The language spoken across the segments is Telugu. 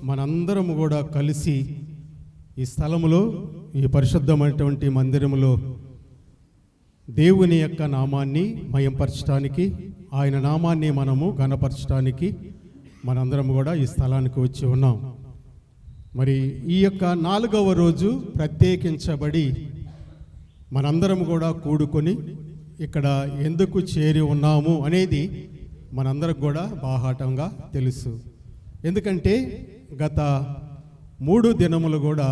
మనందరం కూడా కలిసి ఈ స్థలములో, ఈ పరిశుద్ధమైనటువంటి మందిరములో దేవుని యొక్క నామాన్ని మయంపరచడానికి, ఆయన నామాన్ని మనము ఘనపరచడానికి మనందరం కూడా ఈ స్థలానికి వచ్చి ఉన్నాం. మరి ఈ యొక్క 4వ రోజు ప్రత్యేకించబడి మనందరం కూడా కూడుకొని ఇక్కడ ఎందుకు చేరి ఉన్నాము అనేది మనందరికి కూడా బాహాటంగా తెలుసు. ఎందుకంటే గత 3 దినములు కూడా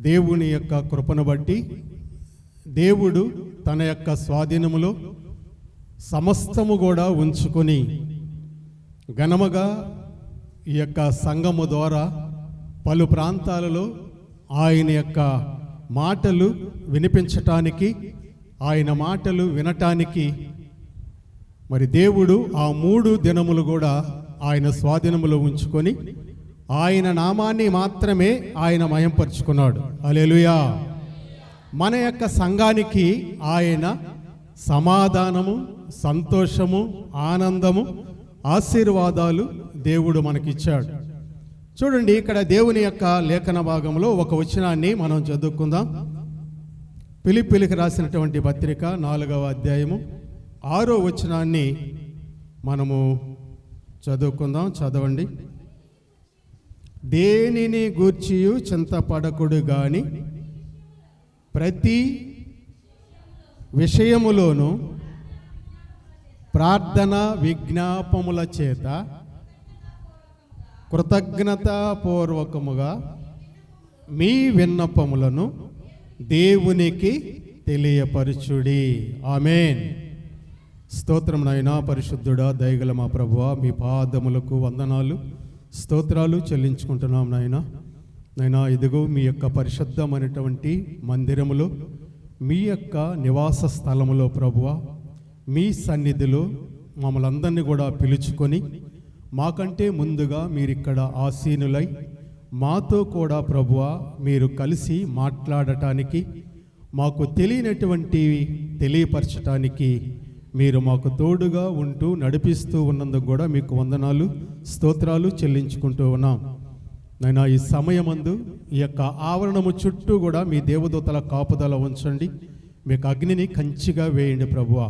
దేవుని యొక్క కృపను బట్టి దేవుడు తన యొక్క స్వాధీనములో సమస్తము కూడా ఉంచుకొని ఘనముగా ఈ యొక్క సంఘము ద్వారా పలు ప్రాంతాలలో ఆయన యొక్క మాటలు వినిపించటానికి, ఆయన మాటలు వినటానికి మరి దేవుడు ఆ 3 దినములు కూడా ఆయన స్వాధీనములో ఉంచుకొని ఆయన నామాన్ని మాత్రమే ఆయన మయంపరుచుకున్నాడు. హల్లెలూయా. మన యొక్క సంఘానికి ఆయన సమాధానము, సంతోషము, ఆనందము, ఆశీర్వాదాలు దేవుడు మనకిచ్చాడు. చూడండి, ఇక్కడ దేవుని యొక్క లేఖన భాగంలో ఒక వచనాన్ని మనం చదువుకుందాం. ఫిలిప్పీయులకు రాసినటువంటి పత్రిక 4వ అధ్యాయము 6వ వచనాన్ని మనము చదువుకుందాం. చదవండి. దేనిని గూర్చియు చింతపడకుడు గాని ప్రతి విషయములోను ప్రార్థన విజ్ఞాపముల చేత కృతజ్ఞతాపూర్వకముగా మీ విన్నపములను దేవునికి తెలియపరచుడి. ఆమేన్. స్తోత్రం నాయనా. పరిశుద్ధుడా, దయగల మా ప్రభువా, మీ పాదములకు వందనాలు, స్తోత్రాలు చెల్లించుకుంటున్నాం నాయనా. నైనా ఇదిగో మీ యొక్క పరిశుద్ధమైనటువంటి మందిరములో, మీ యొక్క నివాస స్థలములో ప్రభువా, మీ సన్నిధిలో మమ్మల్ని అందరినీ కూడా పిలుచుకొని మాకంటే ముందుగా మీరిక్కడ ఆసీనులై మాతో కూడా ప్రభువా మీరు కలిసి మాట్లాడటానికి, మాకు తెలియనటువంటివి తెలియపరచటానికి మీరు మాకు తోడుగా ఉంటూ నడిపిస్తూ ఉన్నందుకు కూడా మీకు వందనాలు, స్తోత్రాలు చెల్లించుకుంటూ ఉన్నాం. నైనా ఈ సమయమందు ఈ యొక్క ఆవరణము చుట్టూ కూడా మీ దేవదూతల కాపుదల ఉంచండి. మీకు అగ్నిని కంచిగా వేయండి ప్రభువా.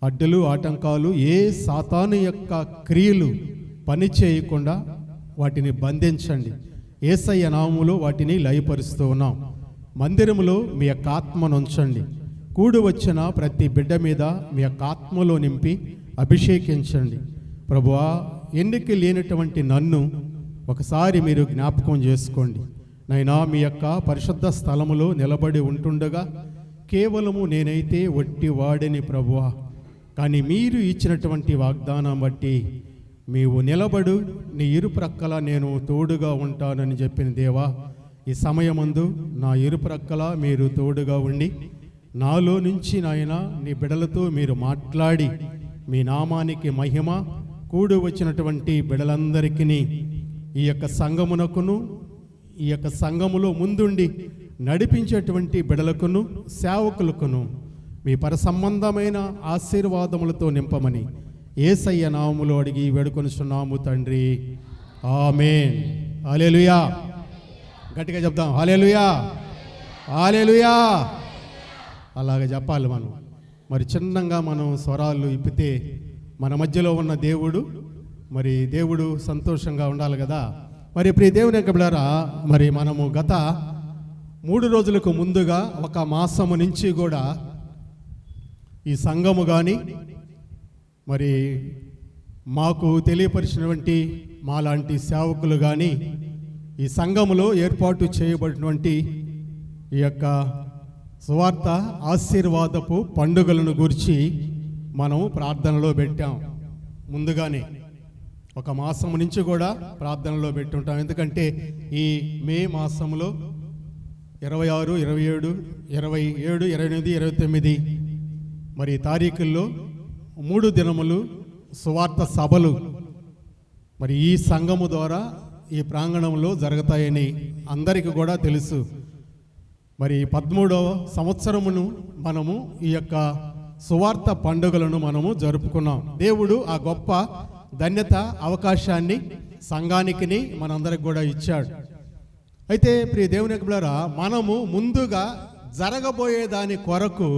అడ్డులు, ఆటంకాలు, ఏ సాతాను యొక్క క్రియలు పని చేయకుండా వాటిని బంధించండి. యేసయ్య నామములో వాటిని లయపరుస్తూ ఉన్నాం. మందిరములో మీ యొక్క ఆత్మను ఉంచండి. కూడి వచ్చిన ప్రతి బిడ్డ మీద మీ యొక్క ఆత్మలో నింపి అభిషేకించండి ప్రభువా. ఎన్నిక లేనటువంటి నన్ను ఒకసారి మీరు జ్ఞాపకం చేసుకోండి నైనా. మీ యొక్క పరిశుద్ధ స్థలములో నిలబడి ఉంటుండగా కేవలము నేనైతే వట్టి వాడిని ప్రభువా, కానీ మీరు ఇచ్చినటువంటి వాగ్దానం బట్టి నీవు నిలబడు, నీ ఇరుప్రక్కల నేను తోడుగా ఉంటానని చెప్పిన దేవా, ఈ సమయమందు నా ఇరుప్రక్కల మీరు తోడుగా ఉండి నాలో నుంచి నాయన నీ బిడలతో మీరు మాట్లాడి మీ నామానికి మహిమ, కూడి వచ్చినటువంటి బిడలందరికీ, ఈ యొక్క సంఘమునకును, ఈ యొక్క సంఘములో ముందుండి నడిపించేటువంటి బిడలకును, సేవకులకును మీ పరసంబంధమైన ఆశీర్వాదములతో నింపమని యేసయ్య నామములో అడిగి వేడుకొనుచున్నాము తండ్రి. ఆమేన్. హల్లెలూయా. గట్టిగా చెప్దాం, హల్లెలూయా, హల్లెలూయా. అలాగే చెప్పాలి మనం. మరి చిన్నగా మనం స్వరాలు ఇప్పితే మన మధ్యలో ఉన్న దేవుడు, మరి దేవుడు సంతోషంగా ఉండాలి కదా. మరి ప్రియ దేవుని యొక్క బిడ్డలారా, మరి మనము గత 3 రోజులకు ముందుగా ఒక మాసము నుంచి కూడా ఈ సంఘము కానీ, మరి మాకు తెలియపరిచినటువంటి మాలాంటి సేవకులు కానీ, ఈ సంఘములో ఏర్పాటు చేయబడినటువంటి ఈ యొక్క సువార్త ఆశీర్వాదపు పండుగలను గురించి మనం ప్రార్థనలో పెట్టాం. ముందుగానే ఒక మాసం నుంచి కూడా ప్రార్థనలో పెట్టుంటాం. ఎందుకంటే ఈ మే మాసంలో 26, 27, 27, 28, 29 మరి తారీఖుల్లో 3 దినములు సువార్త సభలు మరి ఈ సంఘము ద్వారా ఈ ప్రాంగణంలో జరుగుతాయని అందరికీ కూడా తెలుసు. మరి 13వ సంవత్సరమును మనము ఈ యొక్క సువార్త పండుగలను మనము జరుపుకున్నాం. దేవుడు ఆ గొప్ప ధన్యత, అవకాశాన్ని, సంఘానికి మనందరికి కూడా ఇచ్చాడు. అయితే ప్రియ దేవుని బిడ్డలారా, మనము ముందుగా జరగబోయే దాని కొరకు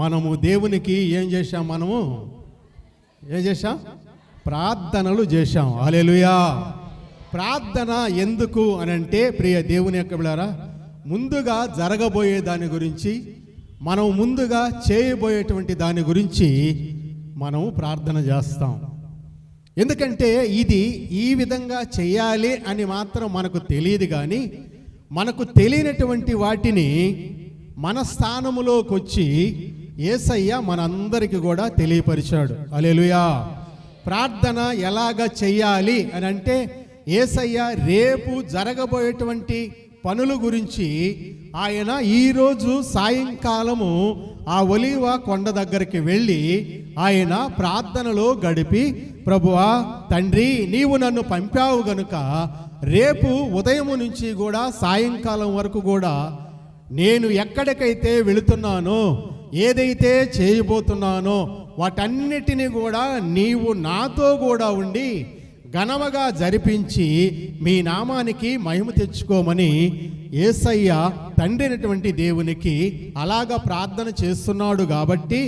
మనము దేవునికి ఏం చేశాం? ఏం చేశాం? ప్రార్థనలు చేశాం. హల్లెలూయా. ప్రార్థన ఎందుకు అని అంటే ప్రియ దేవుని బిడ్డలారా, ముందుగా జరగబోయే దాని గురించి, మనం ముందుగా చేయబోయేటువంటి దాని గురించి మనము ప్రార్థన చేస్తాం. ఎందుకంటే ఇది ఈ విధంగా చేయాలి అని మాత్రం మనకు తెలియదు, కానీ మనకు తెలియనటువంటి వాటిని మన స్థానములోకి వచ్చి యేసయ్య మనందరికీ కూడా తెలియపరిచాడు. హల్లెలూయా. ప్రార్థన ఎలాగ చెయ్యాలి అని అంటే యేసయ్య రేపు జరగబోయేటువంటి పనుల గురించి ఆయన ఈరోజు సాయంకాలము ఆ ఒలీవ కొండ దగ్గరికి వెళ్ళి ఆయన ప్రార్థనలో గడిపి, ప్రభువా తండ్రి, నీవు నన్ను పంపావు గనుక రేపు ఉదయం నుంచి కూడా సాయంకాలం వరకు కూడా నేను ఎక్కడికైతే వెళుతున్నానో, ఏదైతే చేయబోతున్నానో వాటన్నిటిని కూడా నీవు నాతో కూడా ఉండి ఘనముగా జరిపించి మీ నామానికి మహిమ తెచ్చుకోమని యేసయ్య తండ్రి అయినటువంటి దేవునికి అలాగ ప్రార్థన చేస్తున్నాడు. కాబట్టి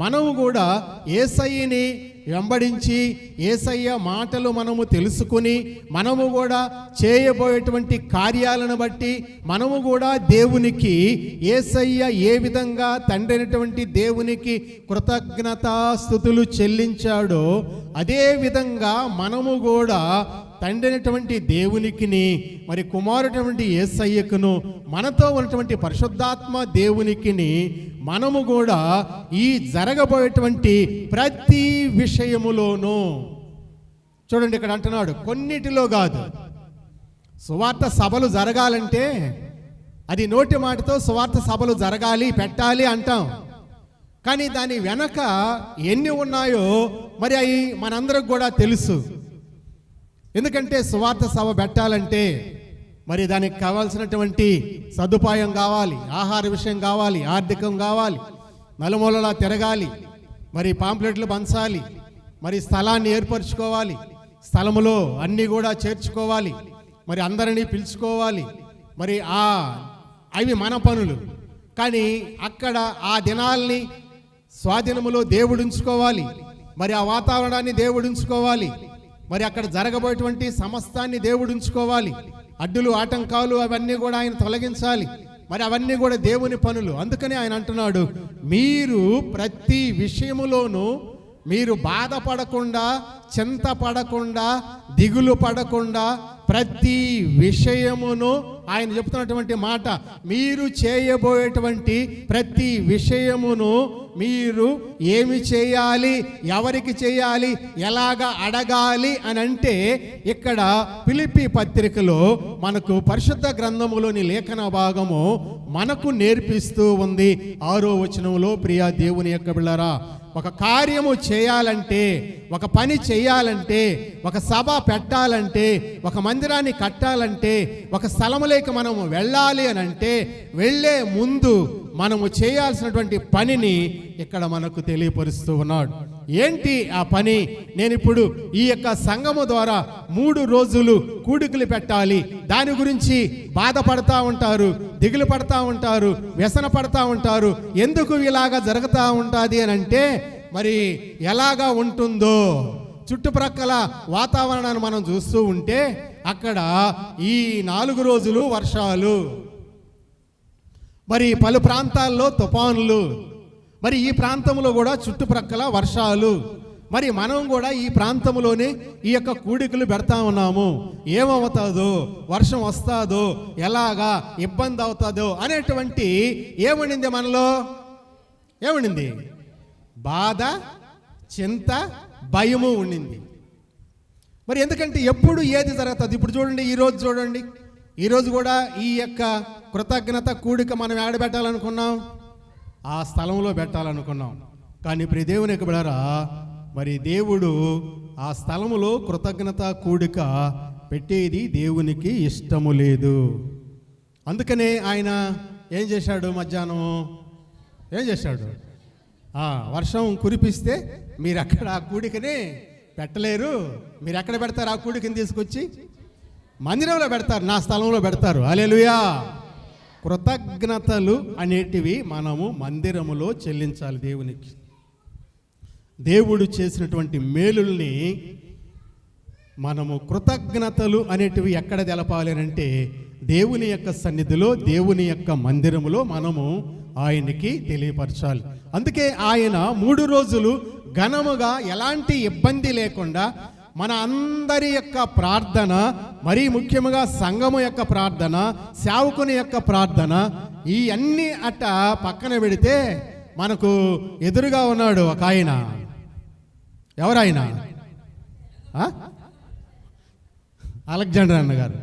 మనము కూడా యేసయ్యని వెంబడించి యేసయ్య మాటలు మనము తెలుసుకుని మనము కూడా చేయబోయేటువంటి కార్యాలను బట్టి మనము కూడా దేవునికి, యేసయ్య ఏ విధంగా తండ్రి అయినటువంటి దేవునికి కృతజ్ఞతాస్తుతులు చెల్లించాడో అదే విధంగా మనము కూడా తండ్రి అయినటువంటి దేవునికిని, మరి కుమారుడైనటువంటి యేసయ్యకును, మనతో ఉన్నటువంటి పరిశుద్ధాత్మ దేవునికిని మనము కూడా ఈ జరగబోయేటువంటి ప్రతి విషయములోనూ, చూడండి ఇక్కడ అంటున్నాడు, కొన్నిటిలో కాదు. సువార్త సభలు జరగాలంటే అది నోటి మాటతో సువార్త సభలు జరగాలి, పెట్టాలి అంటాం, కానీ దాని వెనక ఎన్ని ఉన్నాయో మరి అవి మనందరికి కూడా తెలుసు. ఎందుకంటే సువార్త సభ పెట్టాలంటే మరి దానికి కావాల్సినటువంటి సదుపాయం కావాలి, ఆహార విషయం కావాలి, ఆర్థికం కావాలి, నలుమూలలా తిరగాలి, మరి పాంప్లెట్లు పంచాలి, మరి స్థలాన్ని ఏర్పరచుకోవాలి, స్థలములో అన్నీ కూడా చేర్చుకోవాలి, మరి అందరినీ పిలుచుకోవాలి, మరి అవి మన పనులు. కానీ అక్కడ ఆ దినాల్ని స్వాధీనములో దేవుడు ఉంచుకోవాలి, మరి ఆ వాతావరణాన్ని దేవుడు ఉంచుకోవాలి, మరి అక్కడ జరగబోయేటువంటి సమస్తాన్ని దేవుడు ఉంచుకోవాలి, అడ్డులు ఆటంకాలు అవన్నీ కూడా ఆయన తొలగించాలి, మరి అవన్నీ కూడా దేవుని పనులు. అందుకని ఆయన అంటున్నాడు, మీరు ప్రతి విషయములోనూ మీరు బాధపడకుండా, చింతపడకుండా, దిగులు పడకుండా ప్రతి విషయమును, ఆయన చెప్తున్నటువంటి మాట, మీరు చేయబోయేటువంటి ప్రతి విషయమును మీరు ఏమి చేయాలి, ఎవరికి చేయాలి, ఎలాగ అడగాలి అని అంటే ఇక్కడ ఫిలిప్పీ పత్రికలో మనకు పరిశుద్ధ గ్రంథములోని లేఖన భాగము మనకు నేర్పిస్తూ ఉంది. 6వ వచనంలో, ప్రియా దేవుని యొక్క బిడ్డలారా, ఒక కార్యము చేయాలంటే, ఒక పని చేయాలంటే, ఒక సభ పెట్టాలంటే, ఒక మందిరాన్ని కట్టాలంటే, ఒక స్థలములోకి మనము వెళ్ళాలి అని అంటే వెళ్ళే ముందు మనము చేయాల్సినటువంటి పనిని ఇక్కడ మనకు తెలియపరుస్తూ ఉన్నాడు. ఏంటి ఆ పని? నేను ఇప్పుడు ఈ యొక్క సంఘము ద్వారా 3 రోజులు కూడికలు పెట్టాలి, దాని గురించి బాధపడతా ఉంటారు, దిగులు పడతా ఉంటారు, వ్యసన పడతా ఉంటారు. ఎందుకు ఇలాగా జరుగుతూ ఉంటుంది అని అంటే మరి ఎలాగా ఉంటుందో చుట్టుప్రక్కల వాతావరణాన్ని మనం చూస్తూ ఉంటే అక్కడ ఈ 4 రోజులు వర్షాలు, మరి పలు ప్రాంతాల్లో తుఫానులు, మరి ఈ ప్రాంతంలో కూడా చుట్టుప్రక్కల వర్షాలు, మరి మనం కూడా ఈ ప్రాంతంలోనే ఈ యొక్క కూడికలు పెడతా ఉన్నాము. ఏమవుతుందో, వర్షం వస్తుందో, ఎలాగా ఇబ్బంది అవుతుందో అనేటువంటి ఏమనింది మనలో? ఏమనింది? బాధ, చింత, భయము ఉండింది. మరి ఎందుకంటే ఎప్పుడు ఏది జరుగుతుంది? ఇప్పుడు చూడండి, ఈరోజు చూడండి, ఈరోజు కూడా ఈ యొక్క కృతజ్ఞత కూడిక మనం ఎక్కడ పెట్టాలనుకున్నాం? ఆ స్థలంలో పెట్టాలనుకున్నాం. కానీ ప్రియ దేవుని యొక్క బిడ్డలారా, మరి దేవుడు ఆ స్థలములో కృతజ్ఞత కూడిక పెట్టేది దేవునికి ఇష్టము లేదు. అందుకనే ఆయన ఏం చేశాడు? మధ్యాహ్నం ఏం చేశాడు? వర్షం కురిపిస్తే మీరు అక్కడ ఆ కూడికని పెట్టలేరు. మీరు ఎక్కడ పెడతారు? ఆ కూడికని తీసుకొచ్చి మందిరంలో పెడతారు, నా స్థలంలో పెడతారు. హల్లెలూయా. కృతజ్ఞతలు అనేటివి మనము మందిరములో చెల్లించాలి దేవునికి. దేవుడు చేసినటువంటి మేలుల్ని మనము కృతజ్ఞతలు అనేటివి ఎక్కడ తెలపాలి అంటే దేవుని యొక్క సన్నిధిలో, దేవుని యొక్క మందిరములో మనము ఆయనకి తెలియపరచాలి. అందుకే ఆయన 3 రోజులు ఘనముగా ఎలాంటి ఇబ్బంది లేకుండా మన అందరి యొక్క ప్రార్థన, మరీ ముఖ్యంగా సంఘము యొక్క ప్రార్థన, సేవకుని యొక్క ప్రార్థన, ఈ అన్ని అట్ట పక్కన పెడితే మనకు ఎదురుగా ఉన్నాడు ఒక ఆయన. ఎవరాయన? అలెగ్జాండర్ అన్నగారు.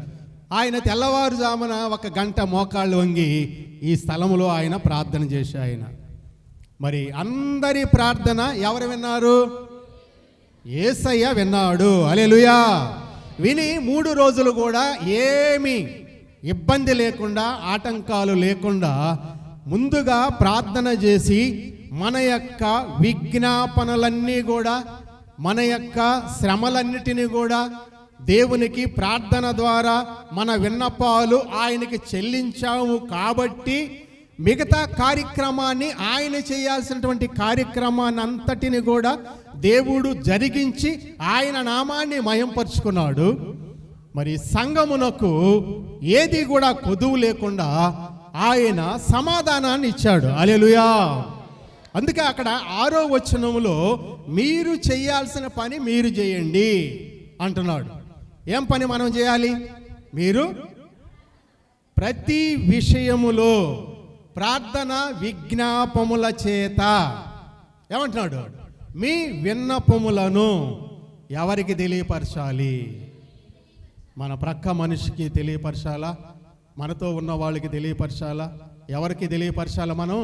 ఆయన తెల్లవారుజామున 1 గంట మోకాళ్ళు వంగి ఈ స్థలములో ఆయన ప్రార్థన చేసి ఆయన మరి అందరి ప్రార్థన ఎవరు విన్నారు? యేసయ్య విన్నాడు. హల్లెలూయా. విని 3 రోజులు కూడా ఏమీ ఇబ్బంది లేకుండా, ఆటంకాలు లేకుండా ముందుగా ప్రార్థన చేసి మన యొక్క విజ్ఞాపనలన్నీ కూడా, మన యొక్క శ్రమలన్నిటినీ కూడా దేవునికి ప్రార్థన ద్వారా మన విన్నపాలు ఆయనకి చెల్లించాము కాబట్టి మిగతా కార్యక్రమాన్ని, ఆయన చేయాల్సినటువంటి కార్యక్రమాన్ని అంతటిని కూడా దేవుడు జరిగించి ఆయన నామాన్ని మహింపరుచుకున్నాడు. మరి సంఘమునకు ఏది కూడా కొదువు లేకుండా ఆయన సమాధానాన్ని ఇచ్చాడు. హల్లెలూయా. అందుకే అక్కడ 6వ వచనములో మీరు చేయాల్సిన పని మీరు చేయండి అంటున్నాడు. ఏం పని మనం చేయాలి? మీరు ప్రతి విషయములో ప్రార్థన విజ్ఞాపముల చేత ఏమంటున్నాడు? మీ విన్నపములను ఎవరికి తెలియపరచాలి? మన ప్రక్క మనిషికి తెలియపరచాలా? మనతో ఉన్న వాళ్ళకి తెలియపరచాలా? ఎవరికి తెలియపరచాలా? మనం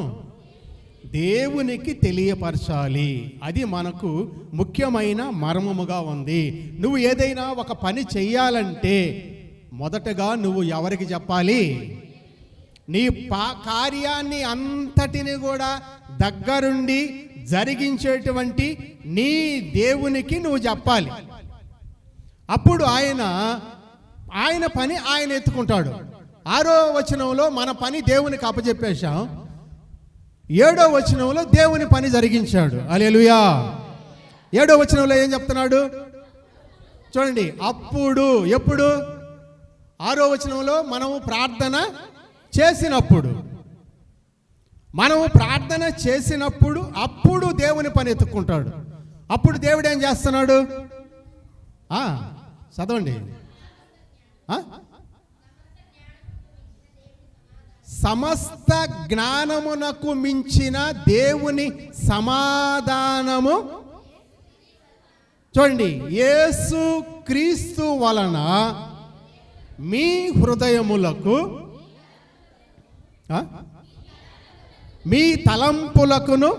దేవునికి తెలియపరచాలి. అది మనకు ముఖ్యమైన మర్మముగా ఉంది. నువ్వు ఏదైనా ఒక పని చెయ్యాలంటే మొదటగా నువ్వు ఎవరికి చెప్పాలి? నీ కార్యాన్ని అంతటిని కూడా దగ్గరుండి జరిగించేటువంటి నీ దేవునికి నువ్వు చెప్పాలి. అప్పుడు ఆయన పని ఆయన ఎత్తుకుంటాడు. 6వ వచనంలో మన పని దేవునికి అప్పచెప్పేశాం. 7వ వచనంలో దేవుని పని జరిగించాడు. హల్లెలూయా. 7వ వచనంలో ఏం చెప్తున్నాడు చూడండి. అప్పుడు, ఎప్పుడు? 6వ వచనంలో మనము ప్రార్థన చేసినప్పుడు, అప్పుడు దేవుని పని ఎత్తుకుంటాడు. అప్పుడు దేవుడు ఏం చేస్తున్నాడు? చదవండి. సమస్త జ్ఞానమునకు మించిన దేవుని సమాధానము, చూడండి, యేసు క్రీస్తు వలన మీ హృదయములకు, మీ తలంపులకును.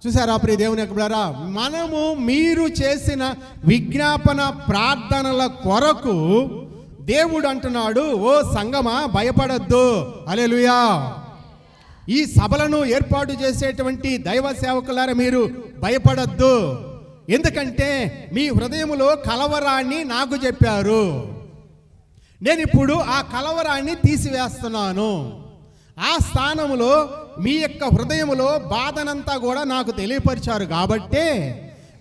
చూసారా ప్రియ దేవుని యొక్క బిడ్డలారా, మనము మీరు చేసిన విజ్ఞాపన ప్రార్థనల కొరకు దేవుడు అంటున్నాడు, ఓ సంగమా భయపడద్దు. హల్లెలూయా. ఈ సభలను ఏర్పాటు చేసేటువంటి దైవ సేవకులారా మీరు భయపడద్దు. ఎందుకంటే మీ హృదయములో కలవరాన్ని నాకు చెప్పారు. నేను ఇప్పుడు ఆ కలవరాన్ని తీసివేస్తున్నాను. ఆ స్థానములో మీ యొక్క హృదయములో బాధనంతా కూడా నాకు తెలియపరిచారు. కాబట్టే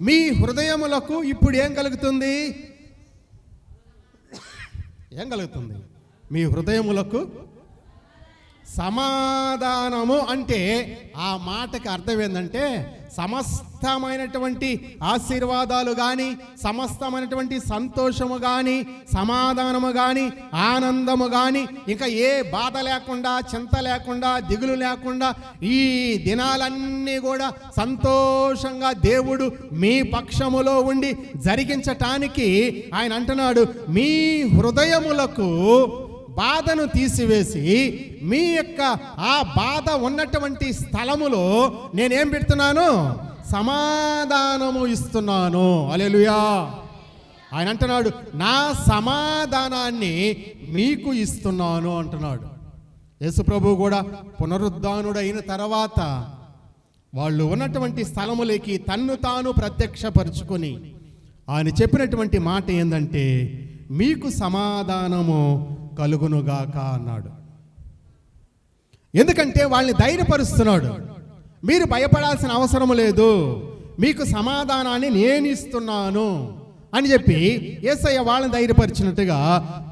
మీ హృదయములకు ఇప్పుడు ఏం కలుగుతుంది? మీ హృదయములకు సమాధానము. అంటే ఆ మాటకి అర్థం ఏంటంటే సమస్తమైనటువంటి ఆశీర్వాదాలు కానీ, సమస్తమైనటువంటి సంతోషము కానీ, సమాధానము కానీ, ఆనందము కానీ, ఇంకా ఏ బాధ లేకుండా, చింత లేకుండా, దిగులు లేకుండా ఈ దినాలన్నీ కూడా సంతోషంగా దేవుడు మీ పక్షములో ఉండి జరిగించటానికి ఆయన అంటున్నాడు, మీ హృదయములకు బాధను తీసివేసి మీ యొక్క ఆ బాధ ఉన్నటువంటి స్థలములో నేనేం పెడుతున్నాను? సమాధానము ఇస్తున్నాను. హల్లెలూయా. ఆయన అంటున్నాడు, నా సమాధానాన్ని మీకు ఇస్తున్నాను అంటున్నాడు. యేసు ప్రభువు కూడా పునరుద్ధానుడు అయిన తర్వాత వాళ్ళు ఉన్నటువంటి స్థలములకి తన్ను తాను ప్రత్యక్షపరుచుకొని ఆయన చెప్పినటువంటి మాట ఏంటంటే, మీకు సమాధానము కలుగునుగాక అన్నాడు. ఎందుకంటే వాళ్ళని ధైర్యపరుస్తున్నాడు. మీరు భయపడాల్సిన అవసరం లేదు, మీకు సమాధానాన్ని నేను ఇస్తున్నాను అని చెప్పి యేసయ్య వాళ్ళని ధైర్యపరిచినట్టుగా,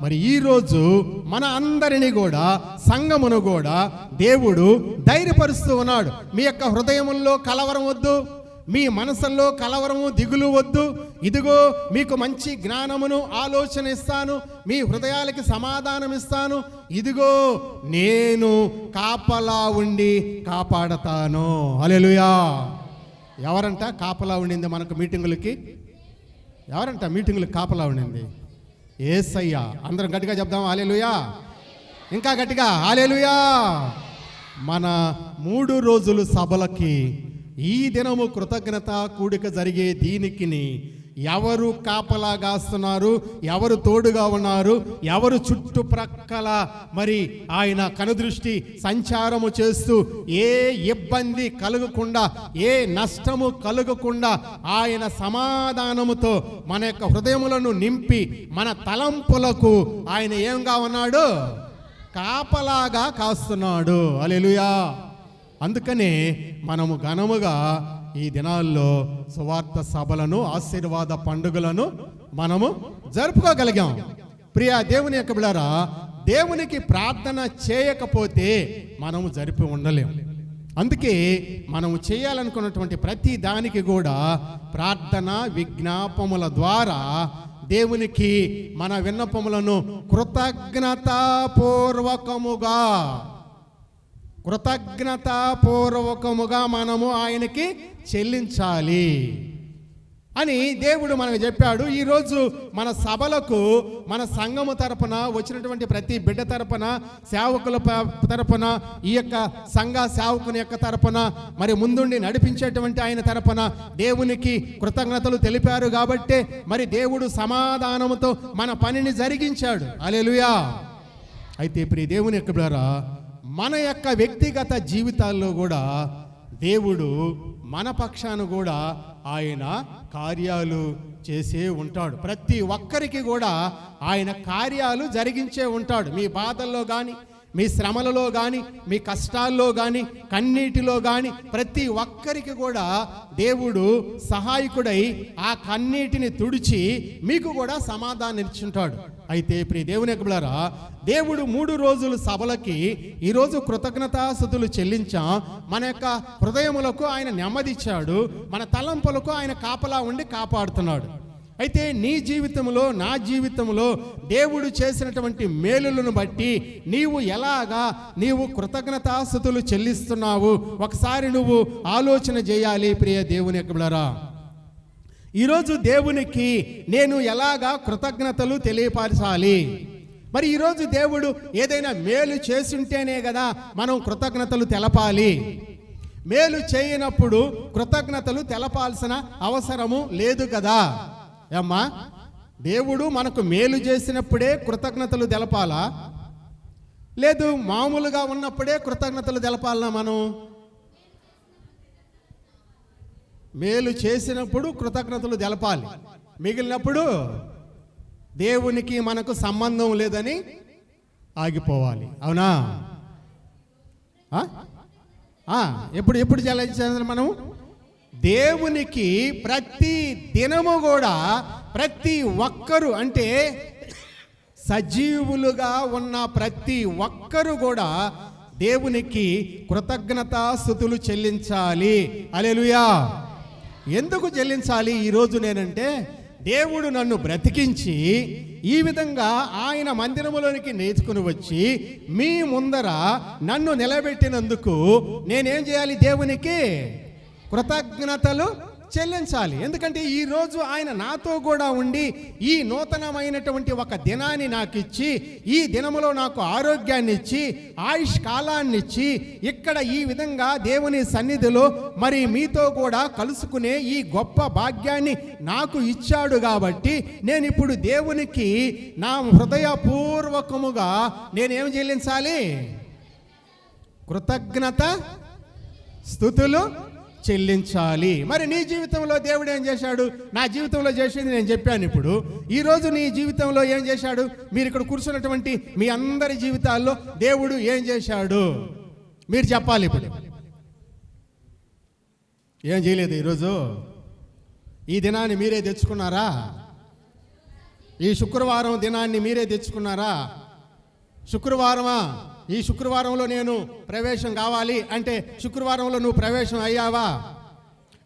మరి ఈరోజు మన అందరినీ కూడా, సంఘమును కూడా దేవుడు ధైర్యపరుస్తూ ఉన్నాడు. మీ యొక్క హృదయముల్లో కలవరం వద్దు, మీ మనసుల్లో కలవరము దిగులు వద్దు. ఇదిగో మీకు మంచి జ్ఞానమును ఆలోచన ఇస్తాను, మీ హృదయాలకి సమాధానం ఇస్తాను. ఇదిగో నేను కాపలా ఉండి కాపాడతాను. హల్లెలూయా. ఎవరంట కాపలా ఉండింది మనకు మీటింగులకి? ఎవరంట మీటింగులకు కాపలా ఉండింది? యేసయ్య. అందరం గట్టిగా చెప్దాం హల్లెలూయా. ఇంకా గట్టిగా హల్లెలూయా. మన 3 రోజులు సభలకి ఈ దినము కృతజ్ఞత కూడిక జరిగే దీనికి ఎవరు కాపలా కాస్తున్నారు, ఎవరు తోడుగా ఉన్నారు, ఎవరు చుట్టుప్రక్కల మరి ఆయన కనుదృష్టి సంచారము చేస్తూ ఏ ఇబ్బంది కలగకుండా, ఏ నష్టము కలగకుండా ఆయన సమాధానముతో మన యొక్క హృదయములను నింపి మన తలంపులకు ఆయన ఏంగా ఉన్నాడు? కాపలాగా కాస్తున్నాడు. హల్లెలూయా. అందుకనే మనము ఘనముగా ఈ దినాల్లో సువార్త సభలను, ఆశీర్వాద పండుగలను మనము జరుపుకోగలిగాం. ప్రియ దేవుని యొక్క బిడ్డలారా, దేవునికి ప్రార్థన చేయకపోతే మనము జరిపి ఉండలేం. అందుకే మనము చేయాలనుకున్నటువంటి ప్రతి దానికి కూడా ప్రార్థన విజ్ఞాపముల ద్వారా దేవునికి మన విన్నపములను కృతజ్ఞతాపూర్వకముగా మనము ఆయనకి చెల్లించాలి అని దేవుడు మనకు చెప్పాడు. ఈరోజు మన సభలకు, మన సంఘము తరపున వచ్చినటువంటి ప్రతి బిడ్డ తరపున, సేవకుల తరపున, ఈ యొక్క సంఘ సేవకుని యొక్క తరపున, మరి ముందుండి నడిపించేటువంటి ఆయన తరపున దేవునికి కృతజ్ఞతలు తెలిపారు. కాబట్టే మరి దేవుడు సమాధానముతో మన పనిని జరిగించాడు. హల్లెలూయా. అయితే ప్రియ దేవుని యొక్క బిడ్డలారా, మన యొక్క వ్యక్తిగత జీవితాల్లో కూడా దేవుడు మన పక్షాన కూడా ఆయన కార్యాలు చేసే ఉంటాడు. ప్రతి ఒక్కరికి కూడా ఆయన కార్యాలు జరిగించే ఉంటాడు. మీ బాధల్లో కానీ, మీ శ్రమలలో కానీ, మీ కష్టాల్లో కానీ, కన్నీటిలో కానీ ప్రతి ఒక్కరికి కూడా దేవుడు సహాయకుడై ఆ కన్నీటిని తుడిచి మీకు కూడా సమాధానం ఇచ్చుంటాడు. అయితే ప్రియ దేవుని యొక్క బిడ్డలారా, దేవుడు 3 రోజుల సభలకి ఈరోజు కృతజ్ఞతాస్తుతులు చెల్లించాం. మన యొక్క హృదయములకు ఆయన నెమ్మదిచ్చాడు, మన తలంపులకు ఆయన కాపలా ఉండి కాపాడుతున్నాడు. అయితే నీ జీవితంలో, నా జీవితంలో దేవుడు చేసినటువంటి మేలులను బట్టి నీవు కృతజ్ఞతాస్తుతులు చెల్లిస్తున్నావు ఒకసారి నువ్వు ఆలోచన చేయాలి. ప్రియ దేవుని యొక్క బిడ్డలారా, ఈరోజు దేవునికి నేను ఎలాగా కృతజ్ఞతలు తెలియపరచాలి? మరి ఈరోజు దేవుడు ఏదైనా మేలు చేసుంటేనే కదా మనం కృతజ్ఞతలు తెలపాలి. మేలు చేయనప్పుడు కృతజ్ఞతలు తెలపాల్సిన అవసరము లేదు కదా. అమ్మా, దేవుడు మనకు మేలు చేసినప్పుడే కృతజ్ఞతలు తెలపాలా? లేదు మామూలుగా ఉన్నప్పుడే కృతజ్ఞతలు తెలపాలనా? మనం మేలు చేసినప్పుడు కృతజ్ఞతలు తెలపాలి, మిగిలినప్పుడు దేవునికి మనకు సంబంధం లేదని ఆగిపోవాలి. అవునా? ఎప్పుడు చెల్లించాలి మనం? దేవునికి ప్రతి దినము కూడా ప్రతి ఒక్కరు, అంటే సజీవులుగా ఉన్న ప్రతి ఒక్కరు కూడా దేవునికి కృతజ్ఞతాస్తుతులు చెల్లించాలి. హల్లెలూయా. ఎందుకు చెల్లించాలి ఈరోజు నేనంటే, దేవుడు నన్ను బ్రతికించి ఈ విధంగా ఆయన మందిరములోనికి నేర్చుకుని వచ్చి మీ ముందర నన్ను నిలబెట్టినందుకు నేనేం చేయాలి? దేవునికి కృతజ్ఞతలు చెల్లించాలి. ఎందుకంటే ఈరోజు ఆయన నాతో కూడా ఉండి ఈ నూతనమైనటువంటి ఒక దినాన్ని నాకు ఇచ్చి, ఈ దినములో నాకు ఆరోగ్యాన్ని ఇచ్చి, ఆయుష్ కాలాన్ని ఇచ్చి, ఇక్కడ ఈ విధంగా దేవుని సన్నిధిలో మరి మీతో కూడా కలుసుకునే ఈ గొప్ప భాగ్యాన్ని నాకు ఇచ్చాడు. కాబట్టి నేను ఇప్పుడు దేవునికి నా హృదయపూర్వకముగా నేనేం చెల్లించాలి? కృతజ్ఞత స్తుతులు చెల్లించాలి. మరి నీ జీవితంలో దేవుడు ఏం చేశాడు? నా జీవితంలో చేసేది నేను చెప్పాను. ఇప్పుడు ఈరోజు నీ జీవితంలో ఏం చేశాడు? మీరు ఇక్కడ కూర్చున్నటువంటి మీ అందరి జీవితాల్లో దేవుడు ఏం చేశాడు మీరు చెప్పాలి. ఇప్పుడు ఏం చేయలేదు. ఈరోజు ఈ దినాన్ని మీరే తెచ్చుకున్నారా? ఈ శుక్రవారం దినాన్ని మీరే తెచ్చుకున్నారా? శుక్రవారమా? ఈ శుక్రవారంలో నేను ప్రవేశం కావాలి అంటే శుక్రవారంలో నువ్వు ప్రవేశం అయ్యావా?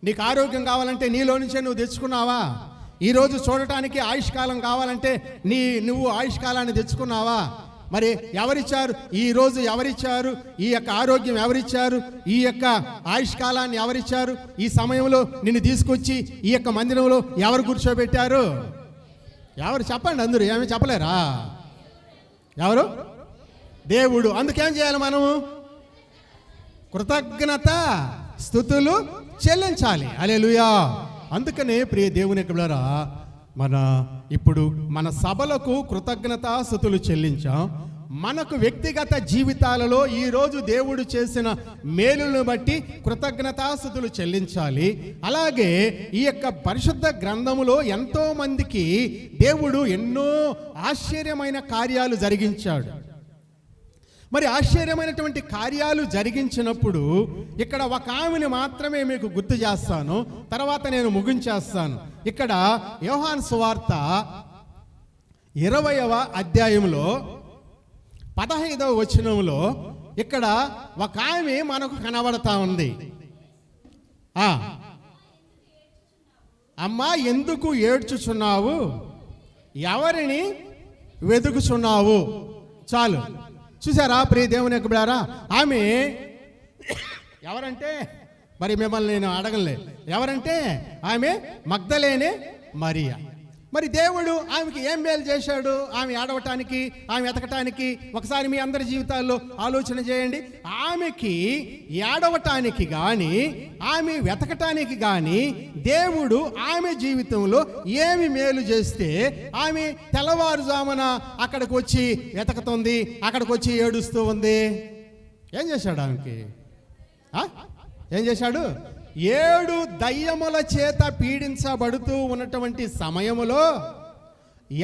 నీకు ఆరోగ్యం కావాలంటే నీలో నుంచే నువ్వు తెచ్చుకున్నావా? ఈరోజు చూడటానికి ఆయుష్కాలం కావాలంటే నువ్వు ఆయుష్కాలాన్ని తెచ్చుకున్నావా? మరి ఎవరిచ్చారు? ఈరోజు ఎవరిచ్చారు? ఈ యొక్క ఆరోగ్యం ఎవరిచ్చారు? ఈ యొక్క ఆయుష్కాలాన్ని ఎవరిచ్చారు? ఈ సమయంలో నిన్ను తీసుకొచ్చి ఈ యొక్క మందిరంలో ఎవరు కూర్చోబెట్టారు? ఎవరు? చెప్పండి. అందరూ ఏమీ చెప్పలేరా? ఎవరు? దేవుడు. అందుకేం చేయాలి? మనము కృతజ్ఞత స్తుతులు చెల్లించాలి. హల్లెలూయా. అందుకనే ప్రియ దేవుని బిడ్డలారా, ఇప్పుడు మన సభలకు కృతజ్ఞతా స్తుతులు చెల్లించాం. మనకు వ్యక్తిగత జీవితాలలో ఈరోజు దేవుడు చేసిన మేలులను బట్టి కృతజ్ఞతాస్తుతులు చెల్లించాలి. అలాగే ఈ యొక్క పరిశుద్ధ గ్రంథములో ఎంతో మందికి దేవుడు ఎన్నో ఆశ్చర్యమైన కార్యాలు జరిగించాడు. మరి ఆశ్చర్యమైనటువంటి కార్యాలు జరిగించినప్పుడు ఇక్కడ ఒక ఆమెను మాత్రమే మీకు గుర్తు చేస్తాను, తర్వాత నేను ముగించేస్తాను. ఇక్కడ యోహాను సువార్త 20వ అధ్యాయంలో 15వ వచనంలో ఇక్కడ ఒక ఆమె మనకు కనబడతా ఉంది. అమ్మా, ఎందుకు ఏడ్చుచున్నావు? ఎవరిని వెతుకుచున్నావు? చాలు. చూసారా ప్రియ దేవుని యొక్క బిడ్డలారా, ఆమె ఎవరంటే మరి మిమ్మల్ని నేను అడగలే. ఎవరంటే ఆమె మగ్దలేనే మరియా. మరి దేవుడు ఆమెకి ఏం మేలు చేశాడు? ఆమె ఆడవటానికి, ఆమె ఎతకటానికి. ఒకసారి మీ అందరి జీవితాల్లో ఆలోచన చేయండి. ఆమెకి ఏడవటానికి కానీ, ఆమె వెతకటానికి కానీ దేవుడు ఆమె జీవితంలో ఏమి మేలు చేస్తే ఆమె తెల్లవారుజామున అక్కడికి వచ్చి వెతకుతుంది, అక్కడికి వచ్చి ఏడుస్తూ ఉంది? ఏం చేశాడు ఆమెకి? ఏం చేశాడు? 7 దయ్యముల చేత పీడించబడుతూ ఉన్నటువంటి సమయములో